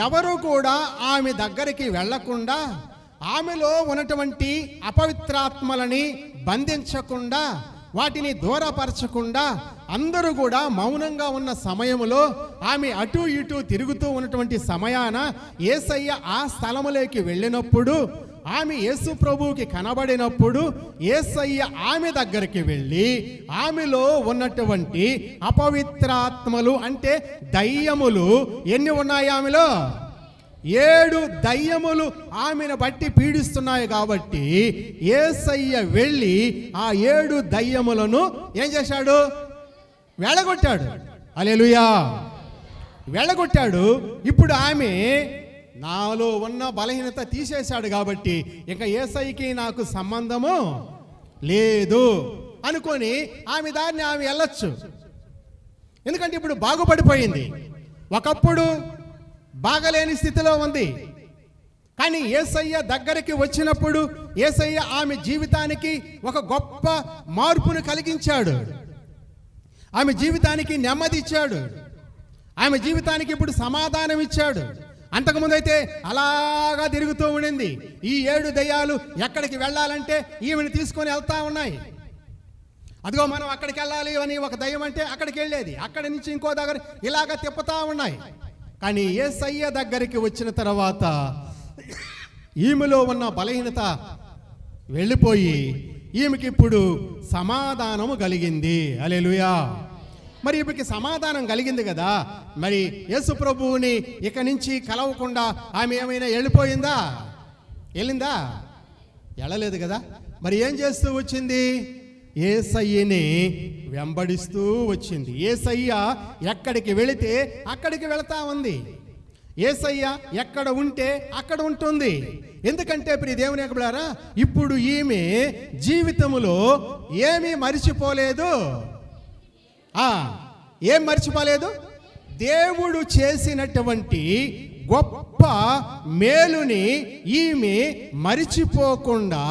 ఎవరు కూడా ఆమె దగ్గరికి వెళ్లకుండా, ఆమెలో ఉన్నటువంటి అపవిత్రాత్మలని బంధించకుండా, వాటిని దూరపరచకుండా అందరూ కూడా మౌనంగా ఉన్న సమయములో ఆమె అటు ఇటు తిరుగుతూ ఉన్నటువంటి సమయాన యేసయ్య ఆ స్థలములోకి వెళ్ళినప్పుడు, ఆమె యేసు ప్రభువుకి కనబడినప్పుడు యేసయ్య ఆమె దగ్గరికి వెళ్ళి ఆమెలో ఉన్నటువంటి అపవిత్రాత్మలు అంటే దయ్యములు ఎన్ని ఉన్నాయి ఆమెలో? 7 దయ్యములు ఆమెను బట్టి పీడిస్తున్నాయి. కాబట్టి యేసయ్య వెళ్ళి ఆ 7 దయ్యములను ఏం చేశాడు? వెళ్ళగొట్టాడు. హల్లెలూయా. వెళ్ళగొట్టాడు. ఇప్పుడు ఆమె నాలో ఉన్న బలహీనత తీసేశాడు కాబట్టి ఇక యేసయ్యకి నాకు సంబంధము లేదు అనుకొని ఆమె దాన్ని ఆమె వెళ్ళొచ్చు. ఎందుకంటే ఇప్పుడు బాగుపడిపోయింది. ఒకప్పుడు బాగలేని స్థితిలో ఉంది. కానీ యేసయ్య దగ్గరికి వచ్చినప్పుడు యేసయ్య ఆమె జీవితానికి ఒక గొప్ప మార్పును కలిగించాడు. ఆమె జీవితానికి నెమ్మది ఇచ్చాడు. ఆమె జీవితానికి ఇప్పుడు సమాధానం ఇచ్చాడు. అంతకుముందు అయితే అలాగా తిరుగుతూ ఉండింది. ఈ 7 దయ్యాలు ఎక్కడికి వెళ్ళాలంటే ఈమెను తీసుకొని వెళ్తా ఉన్నాయి. అదిగో మనం అక్కడికి వెళ్ళాలి అని ఒక దయ్యం అంటే అక్కడికి వెళ్ళేది, అక్కడి నుంచి ఇంకో దగ్గర ఇలాగ తిప్పుతా ఉన్నాయి. కానీ యేసయ్య దగ్గరికి వచ్చిన తర్వాత ఈమెలో ఉన్న బలహీనత వెళ్ళిపోయి ఈమెకి ఇప్పుడు సమాధానము కలిగింది. హల్లెలూయా. మరి ఈమెకి సమాధానం కలిగింది కదా, మరి యేసు ప్రభువుని ఇక నుంచి కలవకుండా ఆమె ఏమైనా వెళ్ళిపోయిందా? వెళ్ళిందా? వెళ్ళలేదు కదా. మరి ఏం చేస్తూ వచ్చింది? యేసయ్యని వెంబడిస్తూ వచ్చింది. యేసయ్య ఎక్కడికి వెళితే అక్కడికి వెళతా ఉంది. యేసయ్య ఎక్కడ ఉంటే అక్కడ ఉంటుంది. ఎందుకంటే ప్రియ దేవుని యొక్క బిడ్డలారా, ఇప్పుడు ఈమె జీవితములో ఏమీ మరిచిపోలేదు. ఏం మర్చిపోలేదు? దేవుడు చేసినటువంటి గొప్ప మేలుని ఈమె మరిచిపోకుండా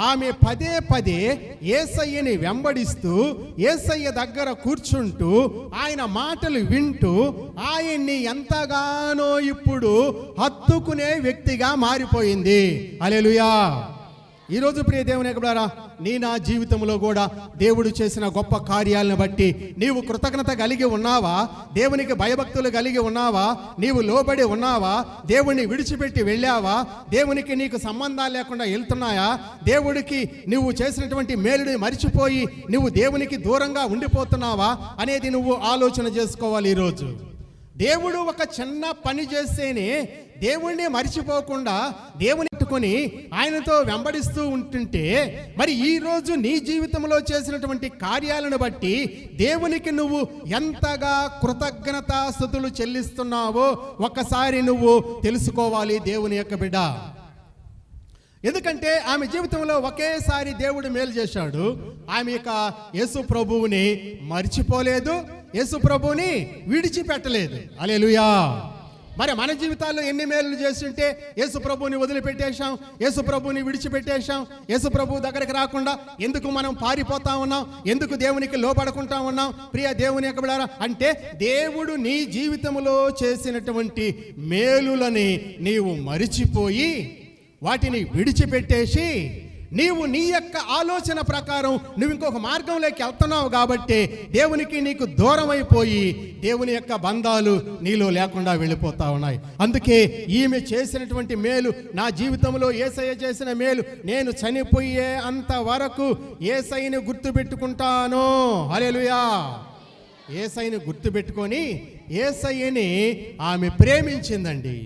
ఆమె పదే పదే యేసయ్యని వెంబడిస్తూ యేసయ్య దగ్గర కూర్చుంటూ ఆయన మాటలు వింటూ ఆయన్ని ఎంతగానో ఇప్పుడు హత్తుకునే వ్యక్తిగా మారిపోయింది. హల్లెలూయా. ఈరోజు ప్రియ దేవుని బిడ్డలారా, నా జీవితంలో కూడా దేవుడు చేసిన గొప్ప కార్యాలను బట్టి నీవు కృతజ్ఞత కలిగి ఉన్నావా? దేవునికి భయభక్తులు కలిగి ఉన్నావా? నీవు లోబడి ఉన్నావా? దేవుణ్ణి విడిచిపెట్టి వెళ్ళావా? దేవునికి నీకు సంబంధాలు లేకుండా వెళ్తున్నాయా? దేవుడికి నువ్వు చేసినటువంటి మేలుని మరిచిపోయి నువ్వు దేవునికి దూరంగా ఉండిపోతున్నావా అనేది నువ్వు ఆలోచన చేసుకోవాలి. ఈరోజు దేవుడు ఒక చిన్న పని చేస్తేనే దేవుణ్ణి మరిచిపోకుండా దేవుని పెట్టుకొని ఆయనతో వెంబడిస్తూ ఉంటుంటే, మరి ఈరోజు నీ జీవితంలో చేసినటువంటి కార్యాలను బట్టి దేవునికి నువ్వు ఎంతగా కృతజ్ఞతాస్తుతులు చెల్లిస్తున్నావో ఒక్కసారి నువ్వు తెలుసుకోవాలి దేవుని యొక్క బిడ్డ. ఎందుకంటే ఆమె జీవితంలో ఒకేసారి దేవుడు మేలు చేశాడు. ఆమె ఇక యేసు ప్రభువుని మర్చిపోలేదు, యేసు ప్రభువుని విడిచిపెట్టలేదు. హల్లెలూయా. మరి మన జీవితాల్లో ఎన్ని మేలు చేస్తుంటే యేసు ప్రభువుని వదిలిపెట్టేశాం, యేసు ప్రభువుని విడిచిపెట్టేశాం, యేసు ప్రభు దగ్గరికి రాకుండా ఎందుకు మనం పారిపోతా ఉన్నాం, ఎందుకు దేవునికి లోపడకుండా ఉన్నాం? ప్రియ దేవుని యొక్క బిడ్డలారా, అంటే దేవుడు నీ జీవితంలో చేసినటువంటి మేలులని నీవు మరిచిపోయి వాటిని విడిచిపెట్టేసి నీవు నీ యొక్క ఆలోచన ప్రకారం నువ్వు ఇంకొక మార్గంలోకి వెళ్తున్నావు కాబట్టి దేవునికి నీకు దూరం అయిపోయి దేవుని యొక్క బంధాలు నీలో లేకుండా వెళ్ళిపోతా ఉన్నాయి. అందుకే ఈమె చేసినటువంటి మేలు, నా జీవితంలో యేసయ్య చేసిన మేలు, నేను చనిపోయే అంత వరకు యేసయ్యని గుర్తుపెట్టుకుంటాను. హల్లెలూయా. యేసయ్యని గుర్తుపెట్టుకొని యేసయ్యని ఆమె ప్రేమించిందండి.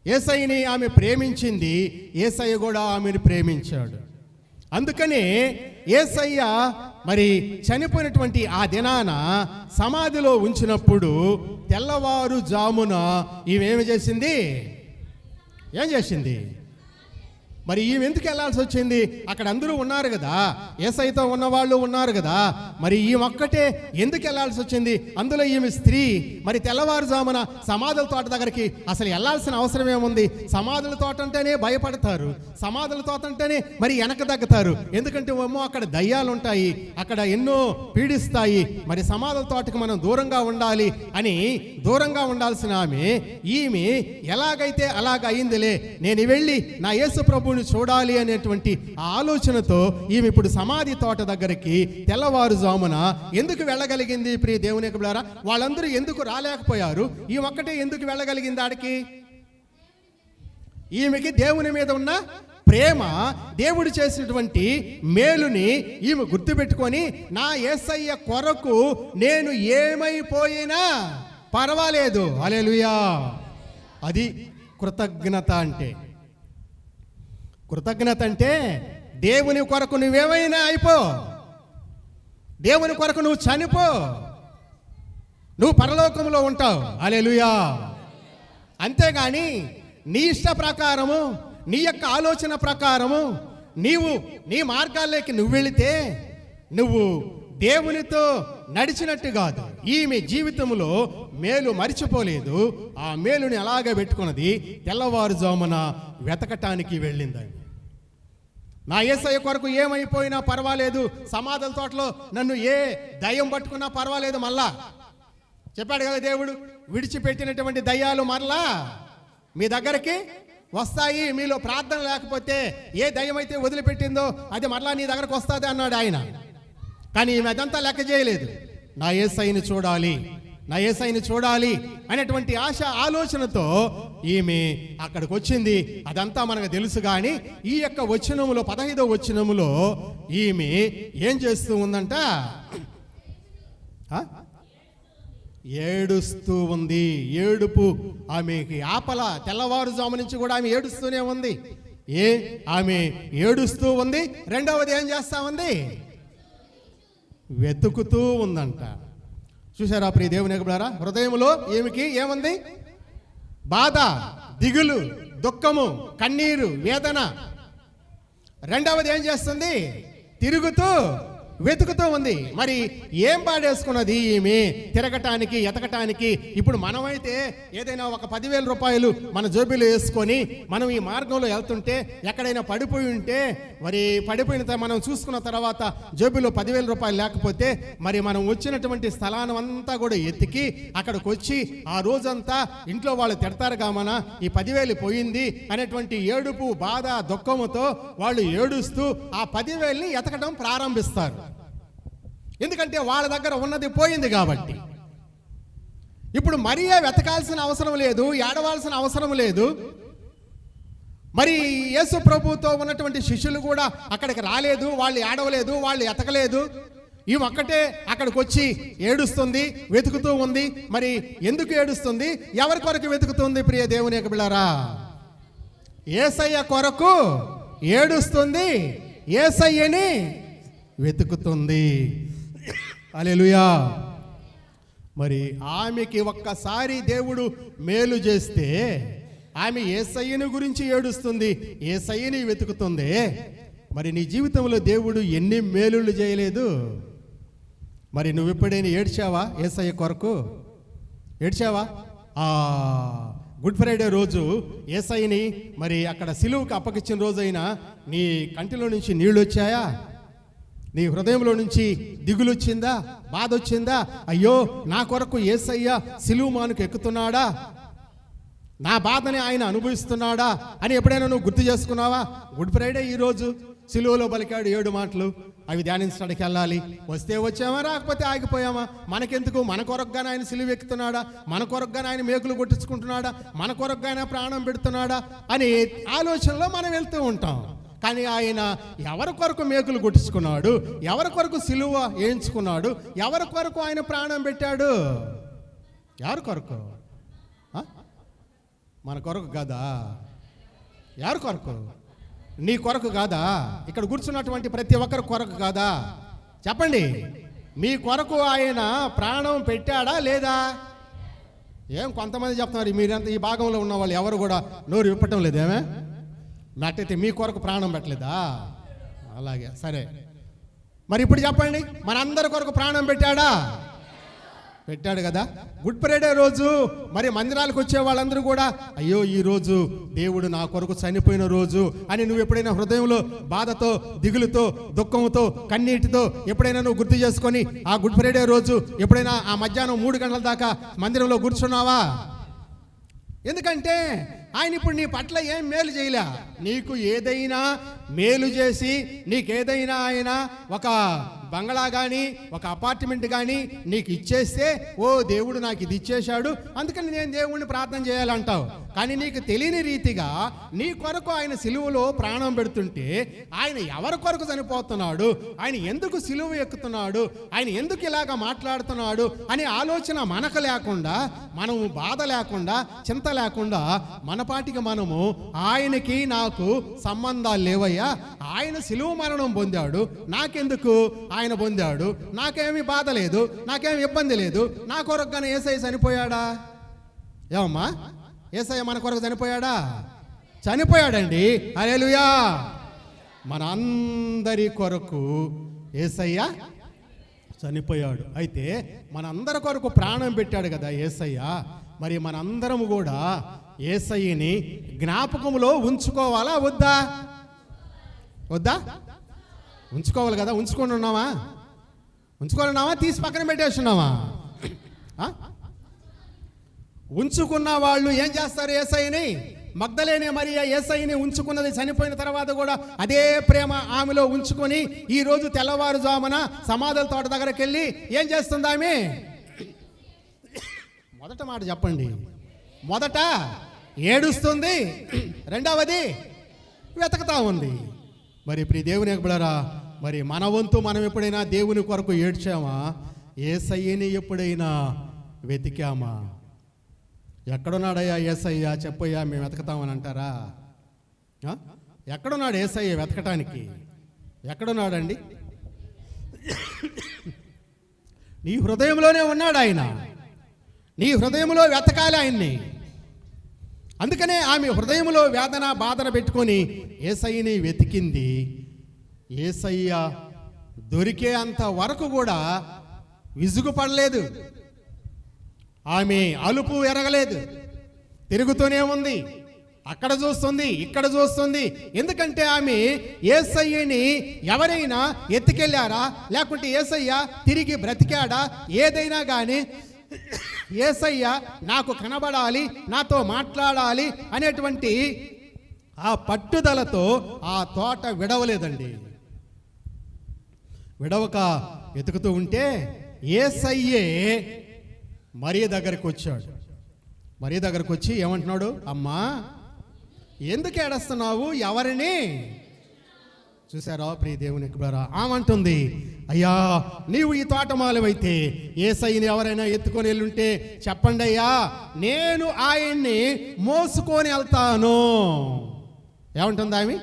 యేసయ్యని ఆమె ప్రేమించింది, యేసయ్య కూడా ఆమెను ప్రేమించాడు. అందుకనే యేసయ్య మరి చనిపోయినటువంటి ఆ దినాన సమాధిలో ఉంచినప్పుడు తెల్లవారుజామున ఈమె చేసింది? ఏం చేసింది? మరి ఈమె ఎందుకు వెళ్ళాల్సి వచ్చింది? అక్కడ అందరూ ఉన్నారు కదా, యేసయ్యతో ఉన్నవాళ్ళు ఉన్నారు కదా, మరి ఈమె ఒక్కటే ఎందుకు వెళ్ళాల్సి వచ్చింది? అందులో ఈమె స్త్రీ. మరి తెల్లవారుజామున సమాధుల తోట దగ్గరికి అసలు వెళ్ళాల్సిన అవసరం ఏముంది? సమాధుల తోట అంటేనే భయపడతారు, సమాధుల తోట అంటేనే మరి వెనక తగ్గుతారు. ఎందుకంటే ఏమో అక్కడ దయ్యాలు ఉంటాయి, అక్కడ ఎన్నో పీడిస్తాయి. మరి సమాధుల తోటకి మనం దూరంగా ఉండాలి అని దూరంగా ఉండాల్సిన ఈమె ఎలాగైతే అలాగ అయిందిలే, నేను వెళ్ళి నా యేసు ప్రభు చూడాలి అనేటువంటి ఆలోచనతో ఈమె ఇప్పుడు సమాధి తోట దగ్గరికి తెల్లవారుజామున ఎందుకు వెళ్ళగలిగింది? ప్రియ దేవుని యొక్క బిడ్డలారా, వాళ్ళందరూ ఎందుకు రాలేకపోయారు? ఈ ఒక్కటే ఎందుకు వెళ్ళగలిగింది ఆడికి? ఈమెకి దేవుని మీద ఉన్న ప్రేమ, దేవుడు చేసినటువంటి మేలుని ఈమె గుర్తుపెట్టుకొని నా యేసయ్య కొరకు నేను ఏమైపోయినా పర్వాలేదు. హల్లెలూయా. అది కృతజ్ఞత అంటే. కృతజ్ఞత అంటే దేవుని కొరకు నువ్వేమైనా అయిపో, దేవుని కొరకు నువ్వు చనిపో, నువ్వు పరలోకంలో ఉంటావు. హల్లెలూయా. అంతేగాని నీ ఇష్ట ప్రకారము, నీ యొక్క ఆలోచన ప్రకారము నీవు నీ మార్గాల్లోకి నువ్వు వెళితే నువ్వు దేవునితో నడిచినట్టు కాదు. ఈమె జీవితంలో మేలు మరిచిపోలేదు, ఆ మేలుని అలాగే పెట్టుకున్నది. తెల్లవారుజామున వెతకటానికి వెళ్ళిందండి. నా యేసయ్య కొరకు ఏమైపోయినా పర్వాలేదు, సమాధుల తోటలో నన్ను ఏ దయ్యం పట్టుకున్నా పర్వాలేదు. మళ్ళా చెప్పాడు కదా దేవుడు, విడిచిపెట్టినటువంటి దయ్యాలు మరలా మీ దగ్గరికి వస్తాయి. మీలో ప్రార్థన లేకపోతే ఏ దయ్యం అయితే వదిలిపెట్టిందో అది మరలా నీ దగ్గరకు వస్తుంది అన్నాడు ఆయన. కానీ ఈమె అదంతా లెక్క చేయలేదు. నా యేసయ్యని చూడాలి, నా యేసయ్యని చూడాలి అనేటువంటి ఆశ ఆలోచనతో ఈమె అక్కడికి వచ్చింది. అదంతా మనకు తెలుసు. కానీ ఈ యొక్క వచనములో 15వ వచనములో ఈమె ఏం చేస్తూ ఉందంట? ఏడుస్తూ ఉంది. ఏడుపు ఆమెకి ఆపల. తెల్లవారుజాము నుంచి కూడా ఆమె ఏడుస్తూనే ఉంది. ఆమె ఏడుస్తూ ఉంది. రెండవది ఏం చేస్తా ఉంది? వెతుకుతూ ఉందంట. చూసారా ప్రియ దేవుని బిడ్డలారా, హృదయంలో ఈమెకి ఏముంది? బాధ, దిగులు, దుఃఖము, కన్నీరు, వేదన. రెండవది ఏం చేస్తుంది? తిరుగుతూ వెతుకుతూ ఉంది. మరి ఏం పాడేసుకున్నది ఈమె తిరగటానికి ఎతకటానికి? ఇప్పుడు మనమైతే ఏదైనా ఒక 10,000 రూపాయలు మన జోబీలో వేసుకొని మనం ఈ మార్గంలో వెళ్తుంటే ఎక్కడైనా పడిపోయి ఉంటే, మరి పడిపోయిన మనం చూసుకున్న తర్వాత జోబీలో 10,000 రూపాయలు లేకపోతే మరి మనం వచ్చినటువంటి స్థలాన్ని అంతా కూడా ఎత్తికి అక్కడికి వచ్చి ఆ రోజంతా ఇంట్లో వాళ్ళు తిడతారు కామన ఈ 10,000 పోయింది అనేటువంటి ఏడుపు, బాధ, దుఃఖముతో వాళ్ళు ఏడుస్తూ ఆ 10,000ని ఎతకడం ప్రారంభిస్తారు. ఎందుకంటే వాళ్ళ దగ్గర ఉన్నది పోయింది కాబట్టి. ఇప్పుడు మరియా వెతకాల్సిన అవసరం లేదు, ఏడవాల్సిన అవసరం లేదు. మరి యేసు ప్రభుతో ఉన్నటువంటి శిష్యులు కూడా అక్కడికి రాలేదు, వాళ్ళు ఏడవలేదు, వాళ్ళు ఎతకలేదు. ఈ ఒక్కటే అక్కడికి వచ్చి ఏడుస్తుంది, వెతుకుతూ ఉంది. మరి ఎందుకు ఏడుస్తుంది? ఎవరి కొరకు వెతుకుతుంది? ప్రియ దేవుని యొక్క బిడ్డలారా, యేసయ్య కొరకు ఏడుస్తుంది, యేసయ్యని వెతుకుతుంది. హల్లెలూయా. మరి ఆమెకి ఒక్కసారి దేవుడు మేలు చేస్తే ఆమె యేసయ్యని గురించి ఏడుస్తుంది, యేసయ్యని వెతుకుతుంది. మరి నీ జీవితంలో దేవుడు ఎన్ని మేలులు చేయలేదు? మరి నువ్వు ఎప్పుడైనా ఏడ్చావా యేసయ్య కొరకు? ఏడ్చావా? గుడ్ ఫ్రైడే రోజు యేసయ్యని మరి అక్కడ సిలువకు అప్పగించిన రోజైనా నీ కంటిలో నుంచి నీళ్ళు వచ్చాయా? నీ హృదయంలో నుంచి దిగులు వచ్చిందా? బాధ వచ్చిందా? అయ్యో నా కొరకు యేసయ్య సిలువ మానుకు ఎక్కుతున్నాడా, నా బాధని ఆయన అనుభవిస్తున్నాడా అని ఎప్పుడైనా నువ్వు గుర్తు చేసుకున్నావా? గుడ్ ఫ్రైడే ఈరోజు సిలువలో పలికాడు 7 మాటలు, అవి ధ్యానించడానికి వెళ్ళాలి. వస్తే వచ్చామా, రాకపోతే ఆగిపోయామా? మనకెందుకు? మన కొరకుగానే ఆయన సిలువ ఎక్కుతున్నాడా, మన కొరకుగానే ఆయన మేకులు కొట్టించుకుంటున్నాడా, మన కొరకుగానే ప్రాణం పెడుతున్నాడా అని ఆలోచనలో మనం వెళ్తూ ఉంటాం. కానీ ఆయన ఎవరి కొరకు మేకులు కొట్టించుకున్నాడు, ఎవరి కొరకు సిలువ వేయించుకున్నాడు, ఎవరి కొరకు ఆయన ప్రాణం పెట్టాడు? ఎవరి కొరకు? మన కొరకు కాదా? ఎవరి కొరకు? నీ కొరకు కాదా? ఇక్కడ కూర్చున్నటువంటి ప్రతి ఒక్కరి కొరకు కాదా? చెప్పండి, మీ కొరకు ఆయన ప్రాణం పెట్టాడా లేదా? ఏం కొంతమంది చెప్తున్నారు, మీరంతా ఈ భాగంలో ఉన్న వాళ్ళు ఎవరు కూడా నోరు విప్పటం లేదేమే? నాటైతే మీ కొరకు ప్రాణం పెట్టలేదా? అలాగే, సరే. మరి ఇప్పుడు చెప్పండి, మనందరి కొరకు ప్రాణం పెట్టాడా? పెట్టాడు కదా. గుడ్ ఫ్రైడే రోజు మరి మందిరాలకు వచ్చే వాళ్ళందరూ కూడా అయ్యో ఈ రోజు దేవుడు నా కొరకు చనిపోయిన రోజు అని నువ్వు ఎప్పుడైనా హృదయంలో బాధతో, దిగులుతో, దుఃఖంతో, కన్నీటితో ఎప్పుడైనా నువ్వు గుర్తు చేసుకొని ఆ గుడ్ ఫ్రైడే రోజు ఎప్పుడైనా ఆ మధ్యాహ్నం 3 గంటల దాకా మందిరంలో కూర్చున్నావా? ఎందుకంటే ఆయన ఇప్పుడు నీ పట్ల ఏం మేలు చేయలే. నీకు ఏదైనా మేలు చేసి నీకేదైనా ఆయన ఒక బంగళా కానీ ఒక అపార్ట్మెంట్ కానీ నీకు ఇచ్చేస్తే, ఓ దేవుడు నాకు ఇది ఇచ్చేశాడు అందుకని నేను దేవుడిని ప్రార్థన చేయాలంటావు. కానీ నీకు తెలియని రీతిగా నీ కొరకు ఆయన సిలువలో ప్రాణం పెడుతుంటే ఆయన ఎవరి కొరకు చనిపోతున్నాడు, ఆయన ఎందుకు సిలువ ఎక్కుతున్నాడు, ఆయన ఎందుకు ఇలాగ మాట్లాడుతున్నాడు అనే ఆలోచన మనకు లేకుండా, మనము బాధ లేకుండా, చింత లేకుండా మనపాటికి మనము ఆయనకి నాకు సంబంధాలు లేవయ్యా, ఆయన సిలువ మరణం పొందాడు, నాకెందుకు ఆయన పొందాడు, నాకేమీ బాధ లేదు, నాకేమీ ఇబ్బంది లేదు, నా కొరకుగానే యేసయ్య చనిపోయాడా? ఏమమ్మా, యేసయ్య మన కొరకు చనిపోయాడా? చనిపోయాడండి. హల్లెలూయా. మన అందరి కొరకు యేసయ్య చనిపోయాడు. అయితే మనందరి కొరకు ప్రాణం పెట్టాడు కదా యేసయ్య. మరి మనందరం కూడా యేసయ్యని జ్ఞాపకంలో ఉంచుకోవాలా వద్దా? వద్దా? ఉంచుకోవాలి కదా. ఉంచుకొని ఉన్నావా? ఉంచుకోవాలన్నావా? తీసి పక్కన పెట్టేస్తున్నావా? ఉంచుకున్న వాళ్ళు ఏం చేస్తారు? యేసయ్యని, మగ్దలేనే మరియ యేసయ్యని ఉంచుకున్నది, చనిపోయిన తర్వాత కూడా అదే ప్రేమ ఆమెలో ఉంచుకొని ఈరోజు తెల్లవారుజామున సమాధుల తోట దగ్గరికి వెళ్ళి ఏం చేస్తుంది ఆమె? మొదట మాట చెప్పండి. మొదట ఏడుస్తుంది, రెండవది వెతకతా ఉంది. మరి ప్రియ దేవుని యొక్క బిడ్డలారా, మరి మన వంతు మనం ఎప్పుడైనా దేవుని కొరకు ఏడ్చామా? యేసయ్యని ఎప్పుడైనా వెతికామా? ఎక్కడున్నాడయ్యా యేసయ్య, చెప్పయ్యా మేము వెతకతామని అంటారా? ఎక్కడున్నాడు యేసయ్య వెతకటానికి? ఎక్కడున్నాడండి? నీ హృదయంలోనే ఉన్నాడు ఆయన. నీ హృదయంలో వెతకాలి ఆయన్ని. అందుకనే ఆమె హృదయంలో వేదన, బాధన పెట్టుకొని యేసయ్యని వెతికింది. యేసయ్య దొరికే అంత వరకు కూడా విసుగుపడలేదు. ఆమె అలుపు ఎరగలేదు, తిరుగుతూనే ఉంది. అక్కడ చూస్తుంది, ఇక్కడ చూస్తుంది. ఎందుకంటే ఆమె యేసయ్యని ఎవరైనా ఎత్తుకెళ్ళారా, లేకుంటే యేసయ్య తిరిగి బ్రతికాడా, ఏదైనా కానీ యేసయ్య నాకు కనబడాలి, నాతో మాట్లాడాలి అనేటువంటి ఆ పట్టుదలతో ఆ తోట విడవలేదండి. విడవక వెతుకుతూ ఉంటే యేసయ్యే మరియ దగ్గరికి వచ్చాడు. మరియ దగ్గరకు వచ్చి ఏమంటున్నాడు? అమ్మా, ఎందుకు ఏడుస్తున్నావు? ఎవరిని చూసారా ప్రియ దేవుని బిడ్డలారా? ఆమంటుంది, అయ్యా నీవు ఈ తోటమాలవైతే యేసయ్యని ఎవరైనా ఎత్తుకొని వెళ్ళుంటే చెప్పండి అయ్యా, నేను ఆయన్ని మోసుకొని వెళ్తాను. ఏమంటుంది ఆమె?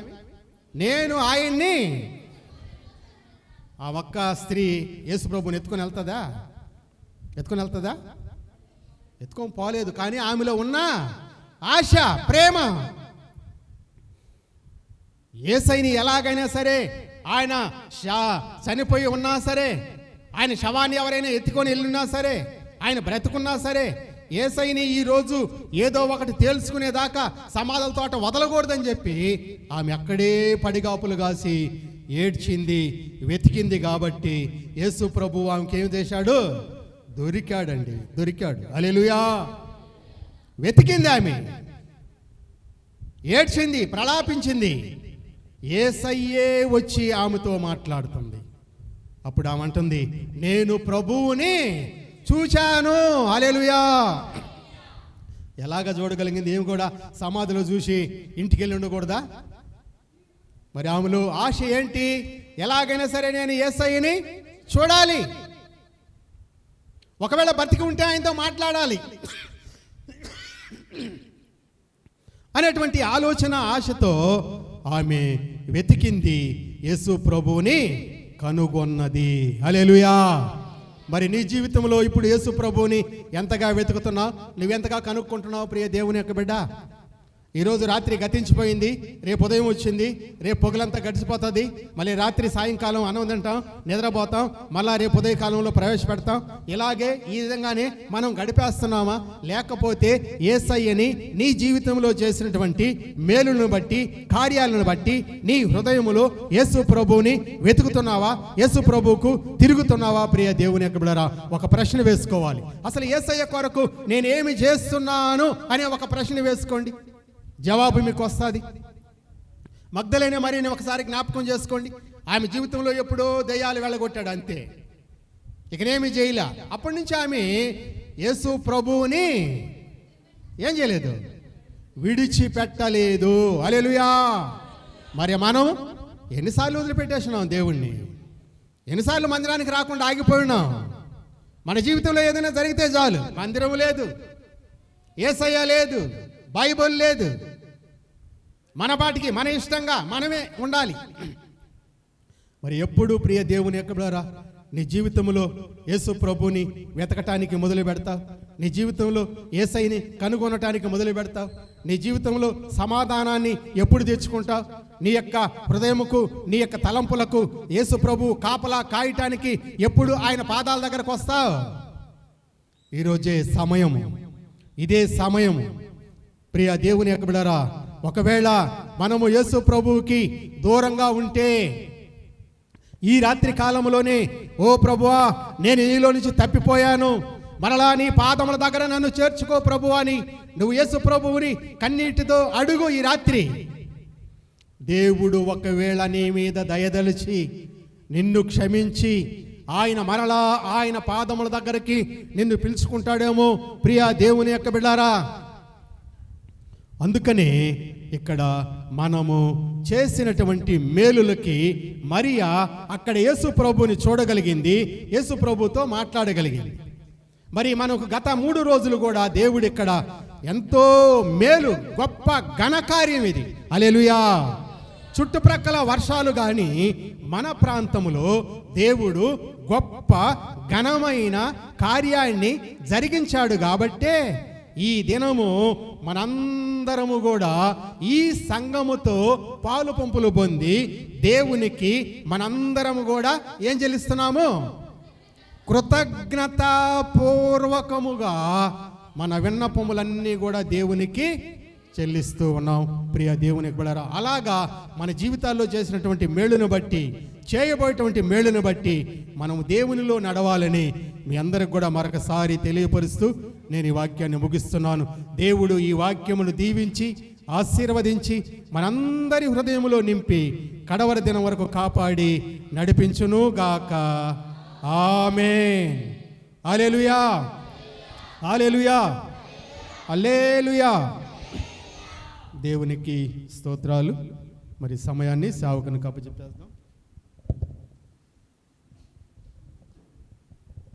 నేను ఆయన్ని. ఆ ఒక్క స్త్రీ యేసు ప్రభుని ఎత్తుకొని వెళ్తుందా? ఎత్తుకొని పోలేదు. కానీ ఆమెలో ఉన్న ఆశ, ప్రేమ, యేసయ్యని ఎలాగైనా సరే, ఆయన చనిపోయి ఉన్నా సరే, ఆయన శవాన్ని ఎవరైనా ఎత్తుకొని వెళ్ళినా సరే, ఆయన బ్రతుకున్నా సరే, యేసయ్యని ఈరోజు ఏదో ఒకటి తేల్చుకునేదాకా సమాధుల తోట వదలకూడదని చెప్పి ఆమె అక్కడే పడిగాపులు కాసి ఏడ్చింది, వెతికింది. కాబట్టి యేసు ప్రభు ఆమెకి ఏమి చేశాడు? దొరికాడండి, దొరికాడు. హల్లెలూయా. వెతికింది ఆమె, ఏడ్చింది, ప్రలాపించింది. యేసయ్యే వచ్చి ఆమెతో మాట్లాడుతుంది. అప్పుడు ఆమె అంటుంది, నేను ప్రభువుని చూచాను. హల్లెలూయా. ఎలాగ చూడగలిగింది? ఏమి కూడా సమాధిలో చూసి ఇంటికి వెళ్ళి ఉండకూడదా? మరి ఆమెలో ఆశ ఏంటి? ఎలాగైనా సరే నేను యేసయ్యని చూడాలి, ఒకవేళ బ్రతికి ఉంటే ఆయనతో మాట్లాడాలి అనేటువంటి ఆలోచన, ఆశతో ఆమె వెతికింది, యేసు ప్రభువుని కనుగొన్నది. హల్లెలూయా. మరి నీ జీవితంలో ఇప్పుడు యేసు ప్రభువుని ఎంతగా వెతుకుతున్నావు? నువ్వెంతగా కనుక్కుంటున్నావు ప్రియ దేవుని యొక్క బిడ్డ? ఈరోజు రాత్రి గతించిపోయింది, రేపు ఉదయం వచ్చింది, రేపు పొగలంతా గడిచిపోతుంది, మళ్ళీ రాత్రి సాయంకాలం అన్నం తింటాం, నిద్రపోతాం, మళ్ళా రేపు ఉదయకాలంలో ప్రవేశపెడతాం. ఇలాగే ఈ విధంగానే మనం గడిపేస్తున్నామా? లేకపోతే యేసయ్యని నీ జీవితంలో చేసినటువంటి మేలులను బట్టి, కార్యాలను బట్టి నీ హృదయములో యేసు ప్రభువుని వెతుకుతున్నావా? యేసు ప్రభువుకు తిరుగుతున్నావా? ప్రియ దేవుని యొక్క బిడ్డలారా, ఒక ప్రశ్న వేసుకోవాలి. అసలు యేసయ్య కొరకు నేనేమి చేస్తున్నాను అనే ఒక ప్రశ్న వేసుకోండి, జవాబు మీకు వస్తుంది. మగ్దలేనే మరియని ఒకసారి జ్ఞాపకం చేసుకోండి. ఆమె జీవితంలో ఎప్పుడో దయ్యాలు వెళ్ళగొట్టాడు, అంతే, ఇకనేమి చేయలే. అప్పటి నుంచి ఆమె యేసు ప్రభువుని ఏం చేయలేదు? విడిచిపెట్టలేదు. హల్లెలూయా. మరి మనం ఎన్నిసార్లు వదిలిపెట్టేసినాం దేవుణ్ణి? ఎన్నిసార్లు మందిరానికి రాకుండా ఆగిపోయినాం? మన జీవితంలో ఏదైనా జరిగితే చాలు, మందిరం లేదు, యేసయ్య లేదు, బైబిల్ లేదు, మన పాటికి మన ఇష్టంగా మనమే ఉండాలి. మరి ఎప్పుడు ప్రియ దేవుని యొక్క బిడ్డలారా, నీ జీవితంలో యేసు ప్రభుని వెతకటానికి మొదలు పెడతావు? నీ జీవితంలో యేసయ్యని కనుగొనటానికి మొదలు పెడతావు? నీ జీవితంలో సమాధానాన్ని ఎప్పుడు తెచ్చుకుంటావు? నీ యొక్క హృదయముకు, నీ యొక్క తలంపులకు యేసు ప్రభు కాపలా కాయటానికి ఎప్పుడు ఆయన పాదాల దగ్గరకు వస్తావు? ఈరోజే సమయము, ఇదే సమయము ప్రియ దేవుని యొక్క బిడ్డలారా. ఒకవేళ మనము యేసు ప్రభువుకి దూరంగా ఉంటే ఈ రాత్రి కాలంలోనే, ఓ ప్రభువా నేను నీలో నుంచి తప్పిపోయాను, మరలా నీ పాదముల దగ్గర నన్ను చేర్చుకో ప్రభువా అని నువ్వు యేసు ప్రభువుని కన్నీటితో అడుగు. ఈ రాత్రి దేవుడు ఒకవేళ నీ మీద దయదలిచి నిన్ను క్షమించి ఆయన మరలా ఆయన పాదముల దగ్గరికి నిన్ను పిలుచుకుంటాడేమో ప్రియ దేవుని యొక్క బిడ్డలారా. అందుకనే ఇక్కడ మనము చేసినటువంటి మేలులకి మరియా అక్కడ యేసు ప్రభువుని చూడగలిగింది, యేసు ప్రభుతో మాట్లాడగలిగింది. మరి మనకు గత 3 రోజులు కూడా దేవుడు ఇక్కడ ఎంతో మేలు, గొప్ప ఘనకార్యం ఇది. హల్లెలూయా. చుట్టుప్రక్కల వర్షాలు కానీ మన ప్రాంతంలో దేవుడు గొప్ప ఘనమైన కార్యాన్ని జరిగించాడు. కాబట్టే ఈ దినము మనందరము కూడా ఈ సంఘముతో పాలు పంపులు పొంది దేవునికి మనందరము కూడా ఏం చెల్లిస్తున్నాము? కృతజ్ఞతాపూర్వకముగా మన విన్నపములన్నీ కూడా దేవునికి చెల్లిస్తూ ఉన్నాం. ప్రియ దేవునికి బిడ్డలారా, అలాగా మన జీవితాల్లో చేసినటువంటి మేలును బట్టి, చేయబోయేటువంటి మేలును బట్టి మనం దేవునిలో నడవాలని మీ అందరికి కూడా మరొకసారి తెలియపరుస్తూ నేను ఈ వాక్యాన్ని ముగిస్తున్నాను. దేవుడు ఈ వాక్యమును దీవించి ఆశీర్వదించి మనందరి హృదయములో నింపి కడవరి దినం వరకు కాపాడి నడిపించును గాక. ఆమేన్. హల్లెలూయా, హల్లెలూయా, హల్లెలూయా. దేవునికి స్తోత్రాలు. మరి సమయాన్ని సేవకునికి అప్పచెప్పేద్దాం.